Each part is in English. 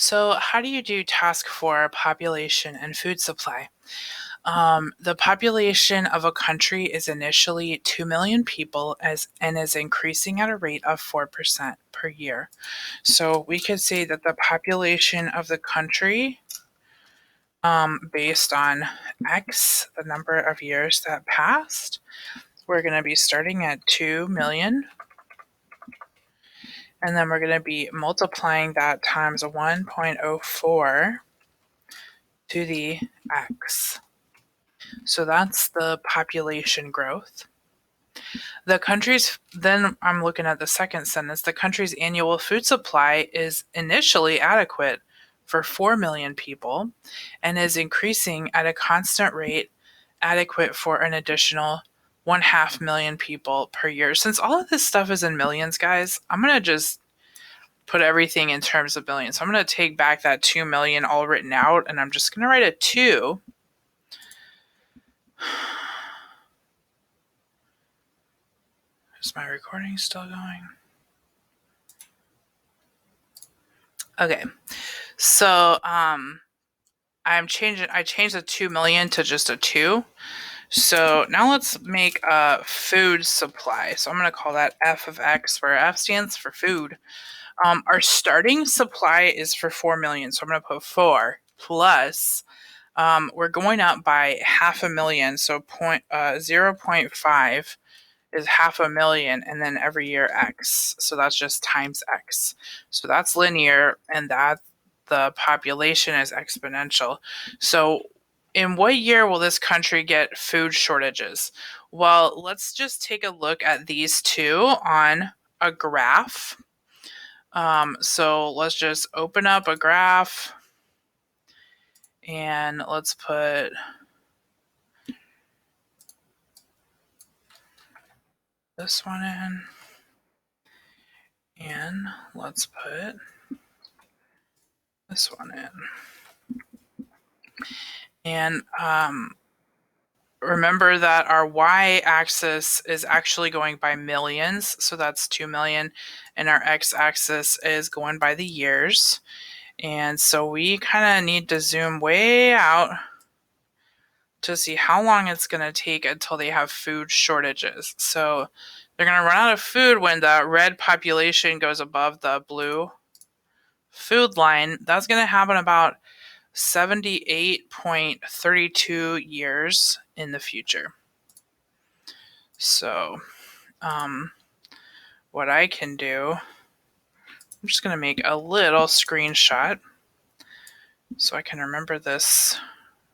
So, how do you do task 4 population and food supply? The population of a country is initially 2 million people and is increasing at a rate of 4% per year. So, we could say that the population of the country, based on X, the number of years that passed, we're going to be starting at 2 million. And then we're going to be multiplying that times 1.04 to the X. So that's the population growth. Then I'm looking at the second sentence. The country's annual food supply is initially adequate for 4 million people and is increasing at a constant rate, adequate for an additional 1/2 million people per year. Since all of this stuff is in millions, guys, I'm going to just put everything in terms of billions. So I'm going to take back that 2 million all written out, and I'm just going to write a 2. Is my recording still going? Okay. So I changed the 2 million to just a 2. So now let's make a food supply. So I'm going to call that F of X, where F stands for food. Our starting supply is for 4 million. So I'm going to put 4 plus, we're going up by 500,000. So 0.5 is 500,000, and then every year X. So that's just times X. So that's linear, and that the population is exponential. So in what year will this country get food shortages? Well, let's just take a look at these two on a graph. So let's just open up a graph, and let's put this one in, and let's put this one in. And remember that our y-axis is actually going by millions, so that's 2 million, and our x-axis is going by the years. And so we kind of need to zoom way out to see how long it's going to take until they have food shortages. So they're going to run out of food when the red population goes above the blue food line. That's going to happen about 78.32 years in the future. So, what I can do, I'm just going to make a little screenshot so I can remember this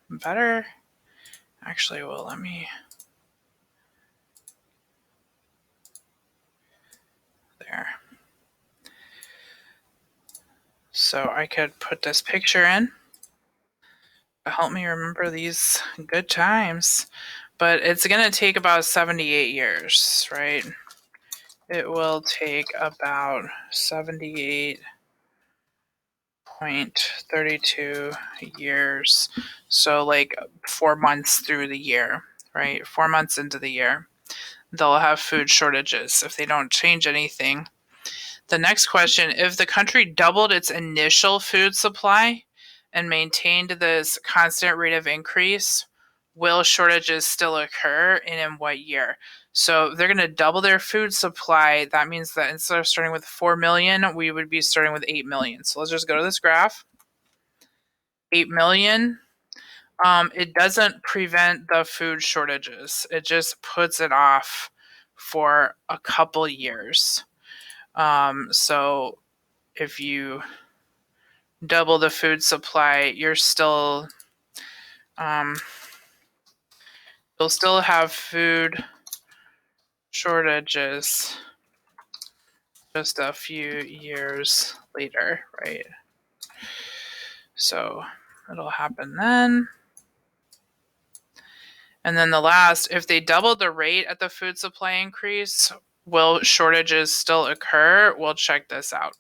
better. Actually, well, let me, there. So I could put this picture in to help me remember these good times. But it's going to take about 78 years, right? It will take about 78.32 years. So like 4 months through the year, right? 4 months into the year, they'll have food shortages if they don't change anything. The next question, if the country doubled its initial food supply and maintained this constant rate of increase, will shortages still occur, and in what year? So if they're going to double their food supply, that means that instead of starting with 4 million, we would be starting with 8 million. So let's just go to this graph. 8 million. It doesn't prevent the food shortages. It just puts it off for a couple years. So if you double the food supply, you'll still have food shortages just a few years later, right? So it'll happen then. And then the last, if they doubled the rate at the food supply increase, will shortages still occur? We'll check this out.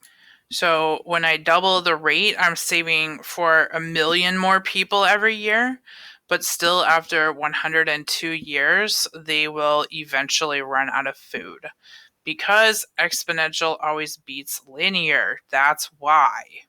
So when I double the rate, I'm saving for 1 million more people every year, but still after 102 years, they will eventually run out of food because exponential always beats linear. That's why.